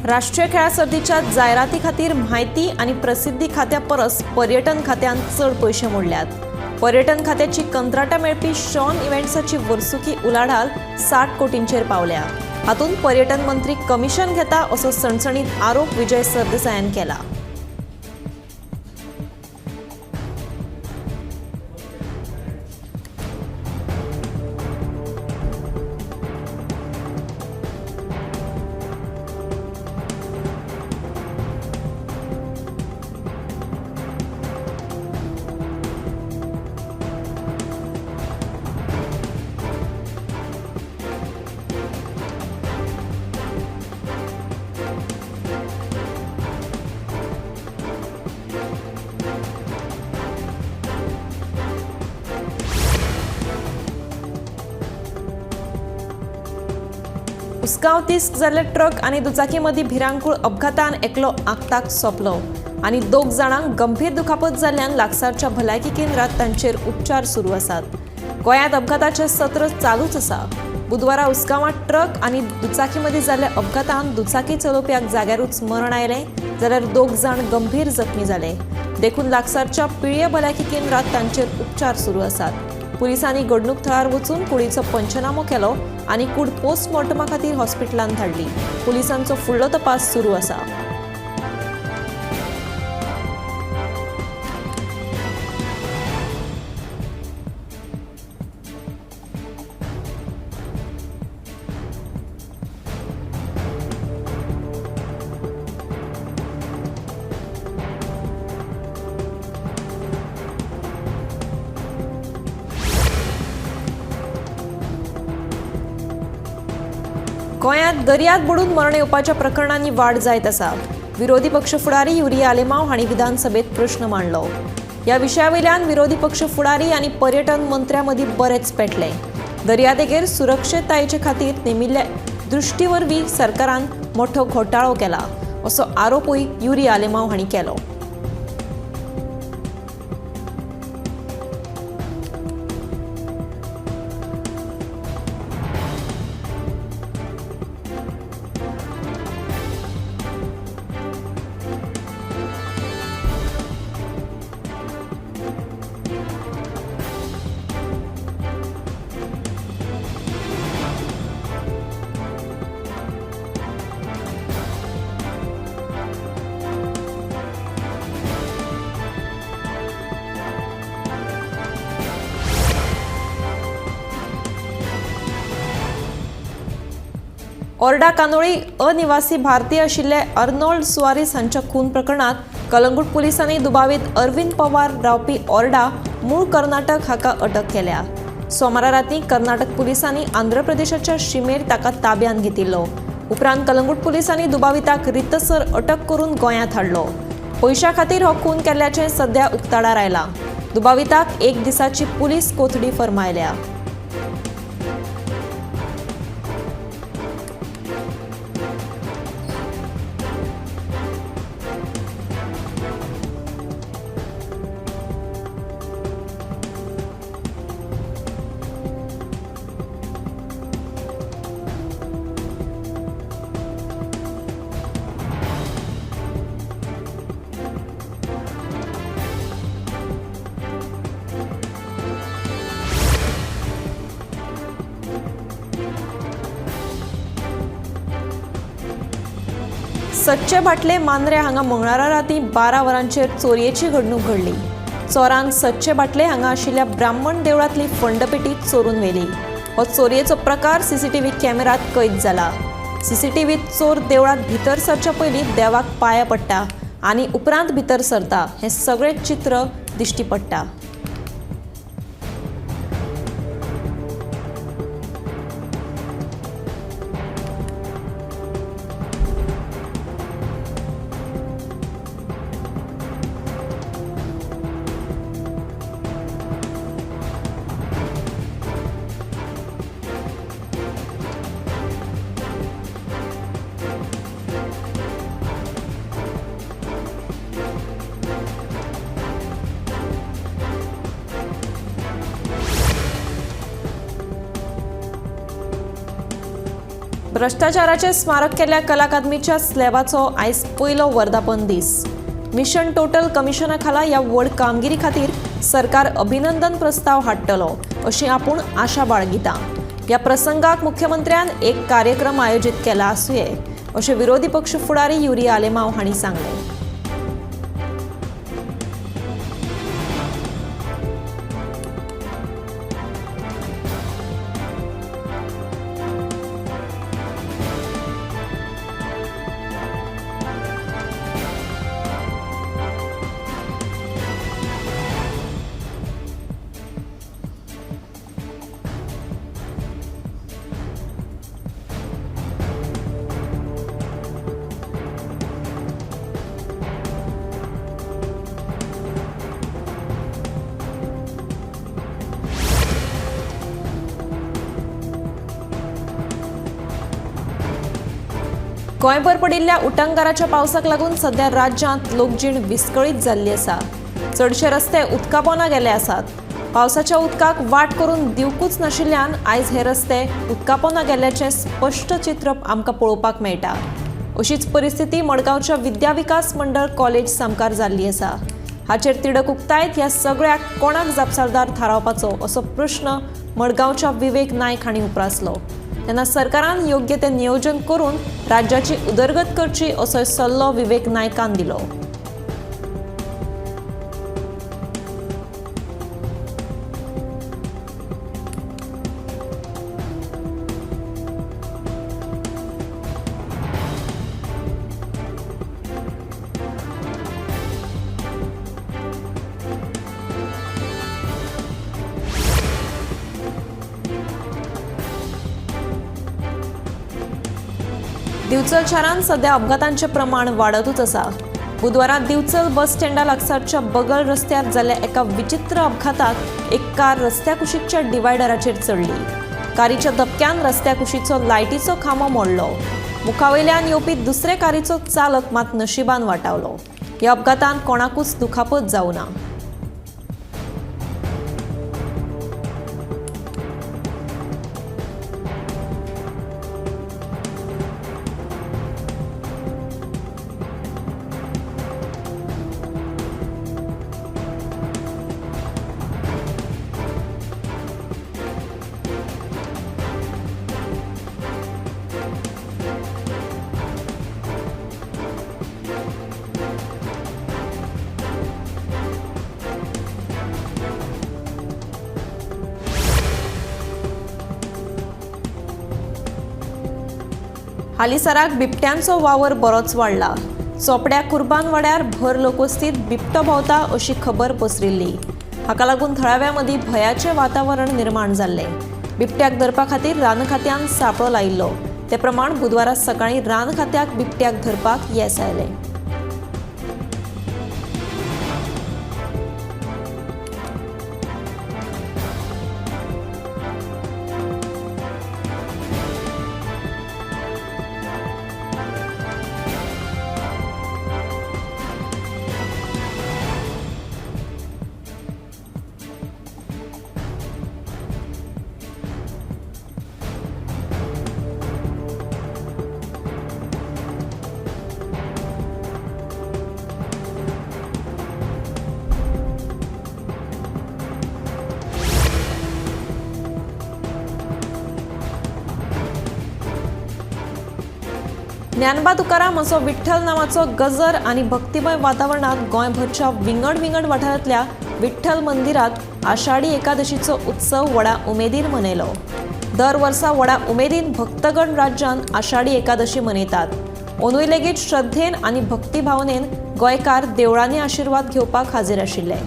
राष्ट्रीय खेळा सर्तीच्या जायराती खातीर माहिती आणि प्रसिद्धी खात्या परस पर्यटन खात्यान चड पैसे मोडल्यात। पर्यटन खात्याची कंत्राटां मेळपी शॉन इव्हेंट्साची वर्सुकी उलाढाल 60 कोटींचेर पावल्या। हातूंत पर्यटन मंत्री कमिशन घेता असो सणसणीत आरोप विजय सरदेसायान केला। उसगांव तिस्क जाल्ले ट्रक आनी दुचाकी मदीं भिरांकूळ अपघातान एकलो आंखताक सोंपलो आनी 2 जाणांक गंभीर दुखापत जाल्ल्यान लागसारच्या भलायकी केंद्रात तांचेर उपचार सुरू आसात। गोंयांत अपघाताचें सत्र चालूच आसा। बुधवारा उसगांवांत ट्रक आनी दुचाकी मदीं जाल्ल्या अपघातान दुचाकी चलोवप्याक जाग्यारूच मरण आयलें, जाल्यार 2 जाण गंभीर जखमी जाले। देखून लागसारच्या पिळये भलायकी केंद्रात तांचेर उपचार सुरू आसात। पुलिसांनी घडणूक थळार वचून कुडीचो पंचनामो केलो आनी कूड पोस्टमॉर्टमा खातीर हॉस्पिटलांत धाडली। पुलिसांचो फुडलो तपास सुरू आसा। गोंयांत दर्यांत बुडून मरण येवपाच्या प्रकरणांनी वाड जायत आसा। विरोधी पक्ष फुडारी युरिया आलेमांव हांणी विधानसभेत प्रश्न मांडलो। ह्या विशयावयल्यान विरोधी पक्ष फुडारी आनी पर्यटन मंत्र्यां मदीं बरेच पेटले। दर्यादेगेर सुरक्षतायेचे खातीर नेमिल्ल्या दृश्टी वरवीं सरकारान मोठो घोटाळो केला असो आरोपूय युरिया आलेमांव हांणी केलो। ओरडा कानोळी अनिवासी भारतीय आशिल्ले अर्नोल्ड सुवारीस हांच्या खून प्रकरणात कलंगूट पुलिसांनी दुबावीत अरविंद पवार रावपी ओरडा मूळ कर्नाटक हाका अटक केल्या। सोमारा रातीं कर्नाटक पुलिसांनी आंध्र प्रदेशाच्या शिमेर ताका ताब्यात घेतिल्लो। उपरांत कलंगूट पुलिसांनी दुबाविताक रितसर अटक करून गोंयांत हाडलो। पयशा खातीर हो खून केल्ल्याचें सध्या उक्ताडार आयलां। दुबाविताक 1 दिसाची पुलीस कोथडी फर्मायल्या। सच्चे बाटले मांद्रे हांगा मंगळारा रातीं 12 वरांचेर चोरयेची घडणूक घडली। चोरान सच्चे बाटले हांगा आशिल्ल्या ब्राह्मण देवळांतली फंडपेटी चोरून व्हेली। हो चोरयेचो प्रकार सीसीटीव्ही कॅमेरात कैद जाला। सीसीटीव्हीत चोर देवळांत भितर सरच्या पयलीं देवाक पांया पडटा आनी उपरांत भितर सरता हें सगळें चित्र दिश्टी पडटा। भ्रष्टाचाराचे स्मारक केल्ल्या कला अकादमीच्या स्लॅबाचो आयज पयलो वर्धापन दीस। मिशन टोटल कमिशना खाला ह्या व्हड कामगिरी खातीर सरकार अभिनंदन प्रस्ताव हाडटलो अशी आपूण आशा बाळगिता। ह्या प्रसंगाक मुख्यमंत्र्यान एक कार्यक्रम आयोजीत केला आसुये अशें विरोधी पक्ष फुडारी युरिया आलेमाव हांणी सांगलें। गोंयभर पडिल्ल्या उटंगाराच्या पावसाक लागून सध्या राज्यांत लोकजीण विस्कळीत जाल्ली आसा। चडशे रस्ते उदका पोंदा गेले आसात। पावसाच्या उदकाक वाट करून दिवकूच नाशिल्ल्यान आयज हे रस्ते उदका पोंदा गेल्ल्याचें स्पश्ट चित्र आमकां पळोवपाक मेळटा। अशीच परिस्थिती मडगांवच्या विद्या विकास मंडळ कॉलेज सामकार जाल्ली आसा। हाचेर तिडक उक्तायत ह्या सगळ्याक कोणाक जबाबदार थारावपाचो असो प्रश्न मडगांवच्या विवेक नायक हांणी उप्रासलो। तेन्ना सरकारान योग्य ते नियोजन करून राज्याची उदरगत करची असो सल्लो विवेक नायकान दिलो। दिवचल शारांत सध्या अपघातांचे प्रमाण वाडतूच आसा। बुधवारा दिवचल बस स्टँडा लागसारच्या बगल रस्त्यार जाल्ल्या एका विचित्र अपघाताक एक कार रस्त्या कुशीकच्या डिवायडराचेर चडली। कारीच्या धपक्यान रस्त्या कुशीचो लायटीचो खांबो मोडलो। मुखावयल्यान येवपी दुसरे कारीचो चालक मात नशिबान वाटावलो। ह्या अपघातान कोणाकूच दुखापत जावं ना। हालीसराक बिबट्यांचो वावर बरोच वाडला। चोपड्या कुर्बान वाड्यार भर लोकवस्तीत बिबटो भोंवता अशी खबर पसरिल्ली। हाका लागून थळाव्या मदीं भयाचें वातावरण निर्माण जाल्लें। बिबट्याक धरपा खातीर रान खात्यान सांपळो लायिल्लो। ते प्रमाण बुधवारा सकाळीं रान खात्याक बिबट्याक धरपाक येस आयलें। ज्ञानबा तुकाराम असो विठ्ठल नावाचो गजर आणि भक्तिमय वातावरणात गोंयभरच्या विंगड वाठारांतल्या विठ्ठल मंदिरात आषाढी एकादशीचो उत्सव व्हडा उमेदीन मनयलो। दर वर्सा व्हडा उमेदीन भक्तगण राज्यान आषाढी एकादशी मनयतात। अंदूय लेगीत श्रद्धेन आनी भक्तिभावनेन गोंयकार देवळांनी आशिर्वाद घेवपाक हाजीर आशिल्ले।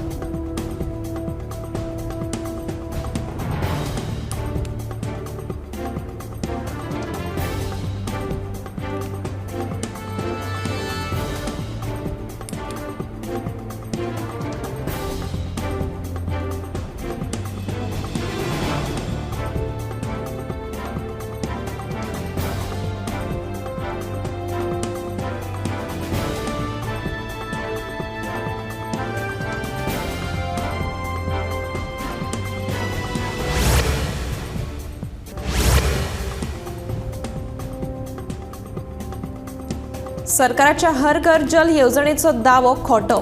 सरकारच्या हर घर जल योजनेचो दावो खोटो.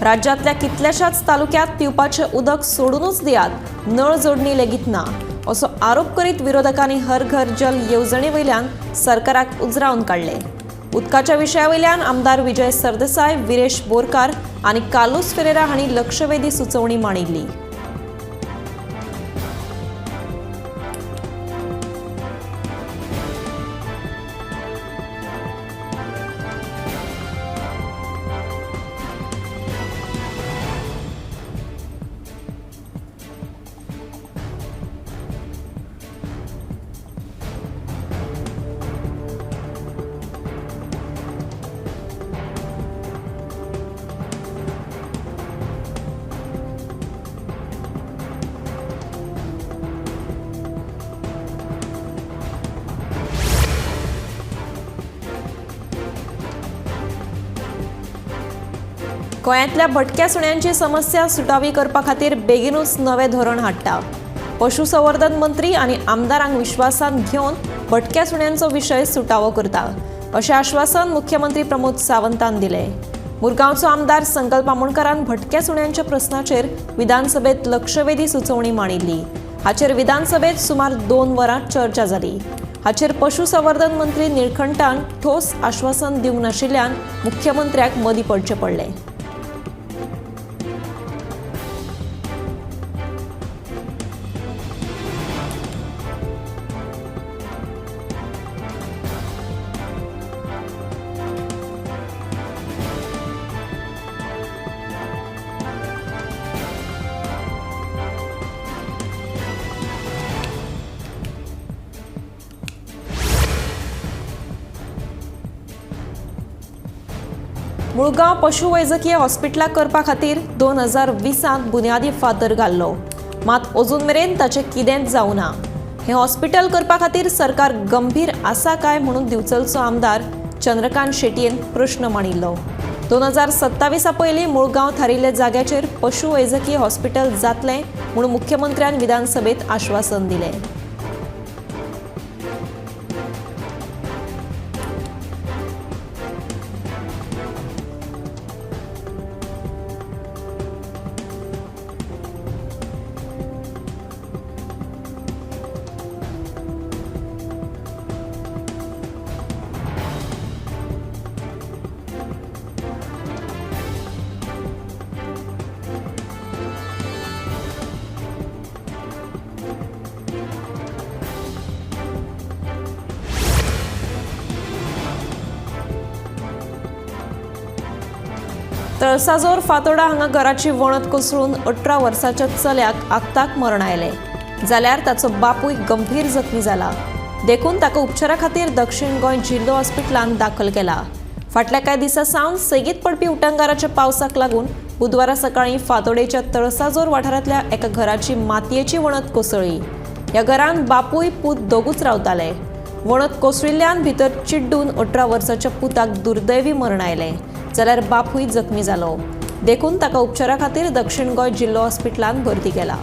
राज्यातल्या कितल्याशाच तालुक्यात पिवपाचें उदक सोडूनच दियात, नळ जोडणी लेगीत ना असो आरोप करीत विरोधकांनी हर घर जल येवजणेवयल्यान सरकाराक उजरावन काडले. उदकाच्या विशयावयल्यान आमदार विजय सरदेसाय, विरेश बोरकार आनी कार्लोस फेरेरा हांणी लक्षवेधी सुचोवणी मांडिल्ली. गोंयांतल्या भटक्या सुण्यांची समस्या सुटावी करपा खातीर बेगीनूच नवें धोरण हाडटा. पशुसंवर्धन मंत्री आनी आमदारांक विश्वासान घेवन भटक्या सुण्यांचो विशय सुटावो करता अशें आश्वासन मुख्यमंत्री प्रमोद सावंतान दिलें. मुरगांवचो आमदार संकल्प आमोणकारान भटक्या सुण्यांच्या प्रस्नाचेर विधानसभेत लक्षवेधी सुचोवणी मांडिल्ली. हाचेर विधानसभेत सुमार 2 वरां चर्चा जाली. हाचेर पशुसंवर्धन मंत्री निळकंठान ठोस आश्वासन दिवंक नाशिल्ल्यान मुख्यमंत्र्याक मदीं पडचें पडलें. मुळगांव पशुवैजकीय हॉस्पिटलाक करपा खातीर 2020त बुन्यादी फातर घाल्लो, मात अजून मेरेन ताचें कितेंच जावं ना. हें हॉस्पिटल करपा खातीर सरकार गंभीर आसा काय म्हणून दिवचलचो आमदार चंद्रकांत शेटयेन प्रश्न मांडिल्लो. 2027 पयलीं मुळगांव थारिल्ल्या जाग्याचेर पशुवैजकीय हॉस्पिटल जातलें म्हणून मुख्यमंत्र्यान विधानसभेत आश्वासन दिलें. तळसाजोर फातोडा हांगा घराची वणत कोसळून 18 वर्साच्या चल्याक आगताक मरण आयलें, जाल्यार ताचो बापूय गंभीर जखमी जाला. देखून ताका उपचारा खातीर दक्षिण गोंय जिल्लो हॉस्पिटलांत दाखल केला. फाटल्या कांय दिसां सावन सेगीत पडपी उटंगाराच्या पावसाक लागून बुधवारा सकाळीं फातोडेच्या तळसाजोर वाठारांतल्या एका घराची मातयेची वणत कोसळ्ळी. ह्या घरांत बापूय पूत दोगूच रावताले. वणत कोसळिल्ल्यान भितर चिड्डून 18 वर्साच्या पुताक दुर्दैवी मरण आयलें, जाल्यार बापूय जखमी जालो. देखून ताका उपचारा खातीर दक्षिण गोंय जिल्लो हॉस्पिटलांत भरती केला.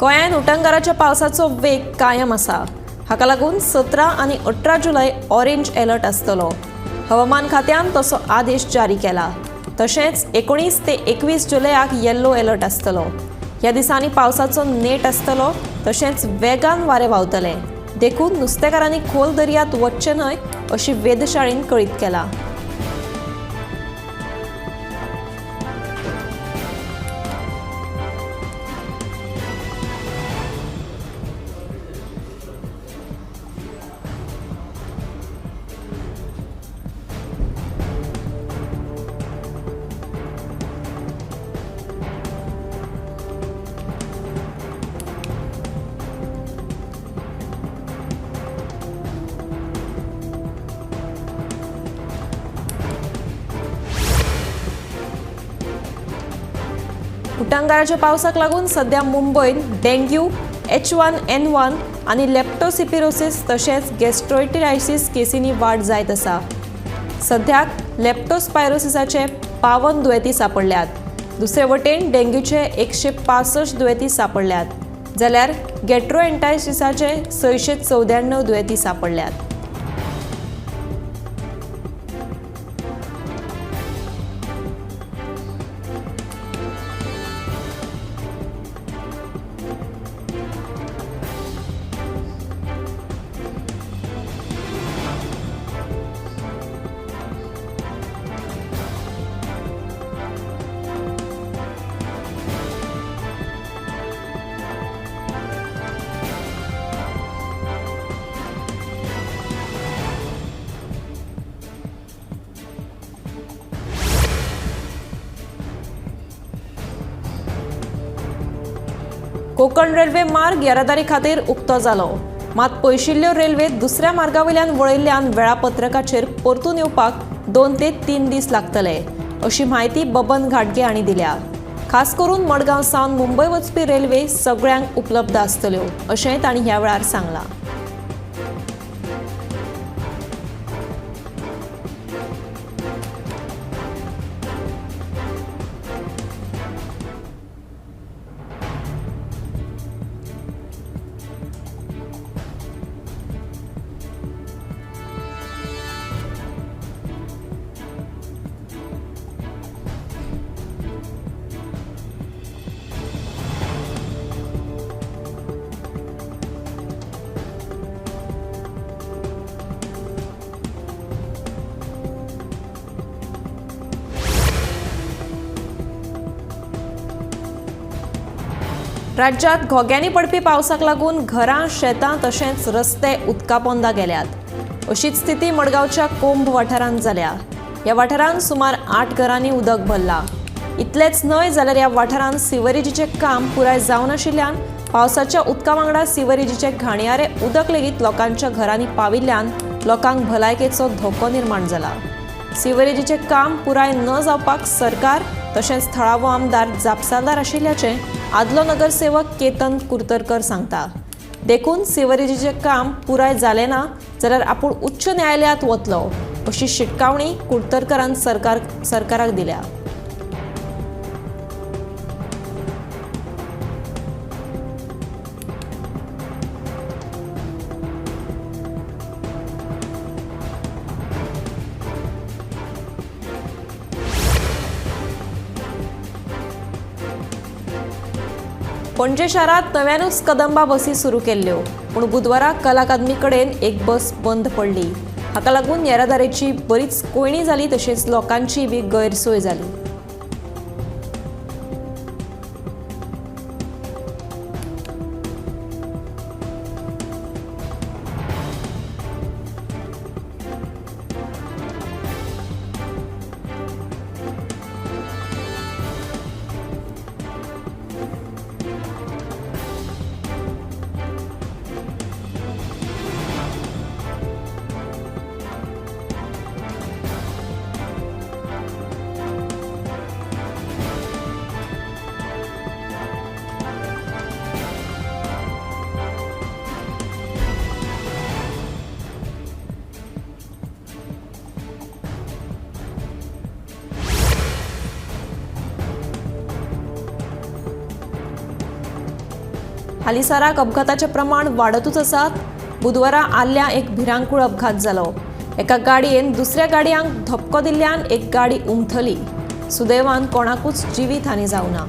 गोंयांत उटंगाराच्या पावसाचो वेग कायम आसा. हाका लागून 17 आनी 18 जुलय ऑरेंज अलर्ट आसतलो. हवामान खात्यान तसो आदेश जारी केला. तशेंच 19 ते 21 जुलयाक येल्लो अलर्ट आसतलो. ह्या दिसांनी पावसाचो नेट आसतलो. तशेंच वेगान वारे व्हांवतले. देखून नुस्तेकारांनी खोल दर्यांत वचचें न्हय अशी वेधशाळेन कळीत केला. उटंगाराच्या पावसाक लागून सध्या मुंबईत डेंग्यू, H1N1 आणि लेप्टोस्पिरोसिस तसेच गॅस्ट्रोएंटेरायटिस केसींनी वाढ जायत आसा. सध्याक लेप्टोस्पायरोसिसाचे 52 दुयेंती सापडल्यात. दुसरे वटेन डेंग्यूचे 165 दुयेंती सापडल्यात, जाल्यार गॅस्ट्रोएंटेरायटिसाचे 694 दुयेंती सापडल्यात. कोकण रेल्वे मार्ग येरादारी खातीर उक्तो जालो. मात पयशिल्ल्यो रेल्वे दुसऱ्या मार्गावयल्यान वळयिल्ल्यान वेळापत्रकाचेर परतून येवपाक 2 ते 3 दीस लागतले, अशी म्हायती बबन घाटगे हांणी दिल्या. खास करून मडगांव सावन मुंबय वचपी रेल्वे सगळ्यांक उपलब्ध आसतल्यो, अशेंय तांणी ह्या वेळार सांगलां. राज्यात घोग्यांनी पडपी पावसाक लागून घरां, शेतां तशेंच रस्ते उदका पोंदा गेल्यात. अशीच स्थिती मडगांवच्या कोंब वाठारांत जाल्या. ह्या वाठारांत सुमार 8 घरांनी उदक भरलां. इतलेंच न्हय जाल्यार ह्या वाठारांत सिवरेजीचें काम पुराय जावन आशिल्ल्यान पावसाच्या उदका वांगडा सिवरेजीचे घाणयारे उदक लेगीत लोकांच्या घरांनी पाविल्ल्यान लोकांक भलायकेचो धोको निर्माण जाला. सिवरेजीचें काम पुराय न जावपाक सरकार तशेंच थळावो आमदार जापसालदार आशिल्ल्याचें आदलो नगरसेवक केतन कुर्तरकर सांगता. देखून सिवरेजीचें काम पुराय जालें ना जाल्यार आपूण उच्च न्यायालयांत वतलो, अशी शिटकावणी कुर्तरकरान सरकाराक दिल्या. पणजे शारात नव्यानूच कदंबा बसी सुरू केल्ल्यो, पूण बुधवारा कला अकादमी कडेन एक बस बंद पडली. हाका लागून येरादारीची बरीच कोयणी जाली तशेंच लोकांची बी गैरसोय जाली. हालीसराक अपघाताचे प्रमाण वाडतूच आसात. बुधवारा आल्ल्या एक भिरांकूळ अपघात जालो. एका गाडयेन दुसऱ्या गाडयांक धपको दिल्ल्यान एक गाडी उमथली. सुदैवान कोणाकूच जिवीतहानी जावं ना.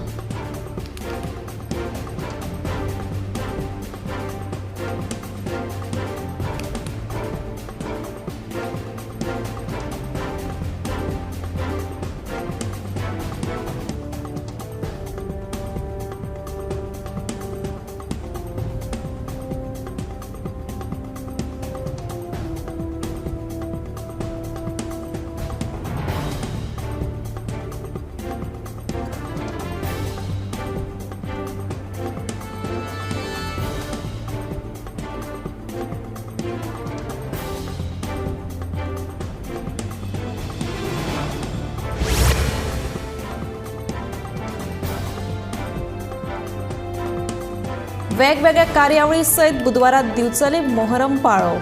वेगवेगळ्या कार्यावळी सयत बुधवारात दिवचले मोहरम पाळो.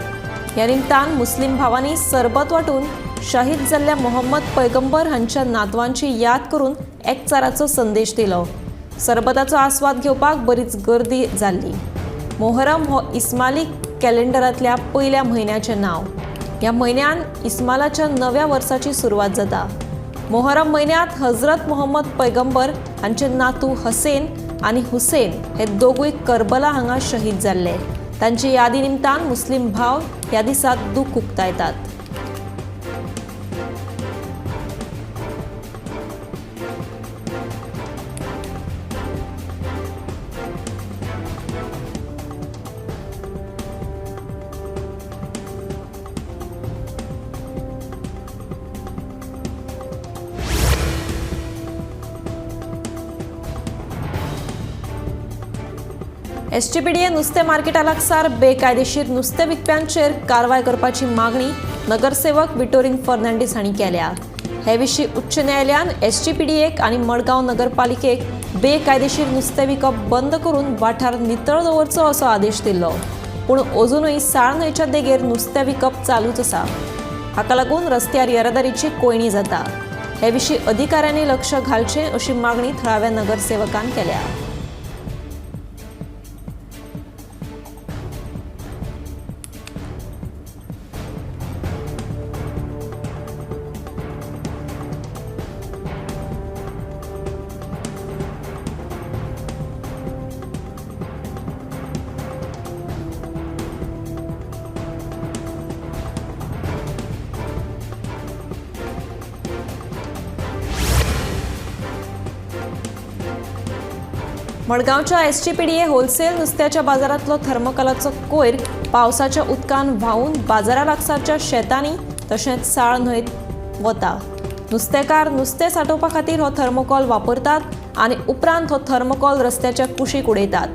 ह्या निमतान मुस्लिम भावांनी सरबत वाटून शहीद जाल्ल्या मोहम्मद पैगंबर हांच्या नातवांची याद करून एकचाराचो संदेश दिलो. सरबताचो आस्वाद घेवपाक बरीच गर्दी जाल्ली. मोहरम हो इस्माली कॅलेंडरांतल्या पयल्या म्हयन्याचें नांव. ह्या म्हयन्यात इस्मालाच्या नव्या वर्साची सुरवात जाता. मोहरम म्हयन्यात हजरत मोहम्मद पैगंबर हांचे नातू हसेन आनी हुसेन हे दोगूय करबला हांगा शहीद जाल्ले. तांचे यादी निमतान मुस्लिम भाव ह्या दिसात दूख उक्तायतात. एसटीपीडीए नुस्तें मार्केटा लागसार बेकायदेशीर नुस्तें विकप्यांचेर कारवाय करपाची मागणी नगरसेवक विटोरीन फर्नांडीस हांणी केल्या. हे विशीं उच्च न्यायालयान एसटीपीडीएक आनी मडगांव नगरपालिकेक बेकायदेशीर नुस्तें विकप बंद करून वाठार नितळ दवरचो असो आदेश दिल्लो. पूण अजूनय साळ न्हंयच्या देगेर नुस्तें विकप चालूच आसा. हाका लागून रस्त्यार येरादारीची कोयणी जाता. हे विशीं अधिकाऱ्यांनी लक्ष घालचें अशी मागणी थळाव्या नगरसेवकान केल्या. मडगांवच्या एसटीपीडीए होलसेल नुस्त्याच्या बाजारांतलो थर्मोकोलाचो कोयर पावसाच्या उदकान व्हांवून बाजारा लागसारच्या शेतांनी तशेंच साळ न्हंयत वता. नुस्तेकार नुस्तें सांठोवपा खातीर हो थर्मोकोल वापरतात आनी उपरांत हो थर्मोकोल रस्त्याच्या कुशीक उडयतात.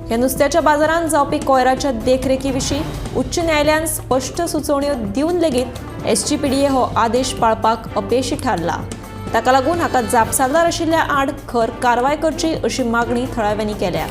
ह्या नुस्त्याच्या बाजारांत जावपी कोयराच्या देखरेखी विशीं उच्च न्यायालयान स्पश्ट सुचोवण्यो दिवन लेगीत एसटीपीडीए हो आदेश पाळपाक अपेशी थारला. ताका लागून हाका जापसालदार आशिल्ल्या आड खर कारवाय करची अशी मागणी थळाव्यांनी केल्या.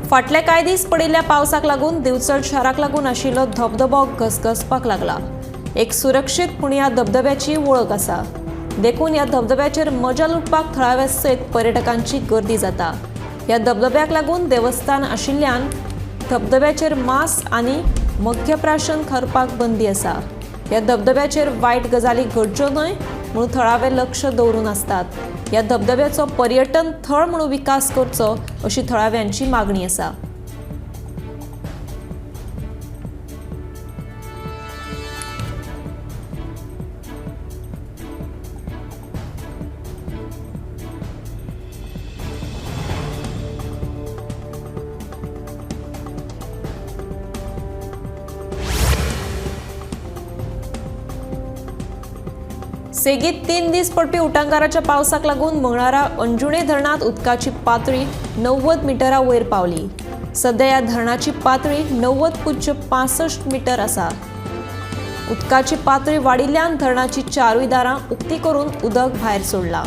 फाटले कांय दीस पडिल्ल्या पावसाक लागून दिवचल शाराक लागून आशिल्लो धबधबो घसघसपाक लागला. एक सुरक्षीत पूण ह्या धबधब्याची वळख आसा. देखून ह्या धबधब्याचेर मजा लुटपाक थळाव्या सयत पर्यटकांची गर्दी जाता. ह्या धबधब्याक लागून देवस्थान आशिल्ल्यान धबधब्याचेर मांस आनी मद्यप्राशन करपाक बंदी आसा. ह्या धबधब्याचेर वायट गजाली घडच्यो न्हय म्हणून थळावे लक्ष दवरून आसतात. ह्या धबधब्याचो पर्यटन थळ म्हणून विकास करचो अशी थळाव्यांची मागणी आसा. सेगीत 3 दीस पडपी उटंगाराच्या पावसाक लागून मंगळारा अंजुणे धरणांत उदकाची पातळी 90 मिटरा वयर पावली. सध्या ह्या धरणाची पातळी 90.65 मिटर आसा. उदकाची पातळी वाडिल्ल्यान धरणाची चारूय दारां उक्ती करून उदक भायर सोडला.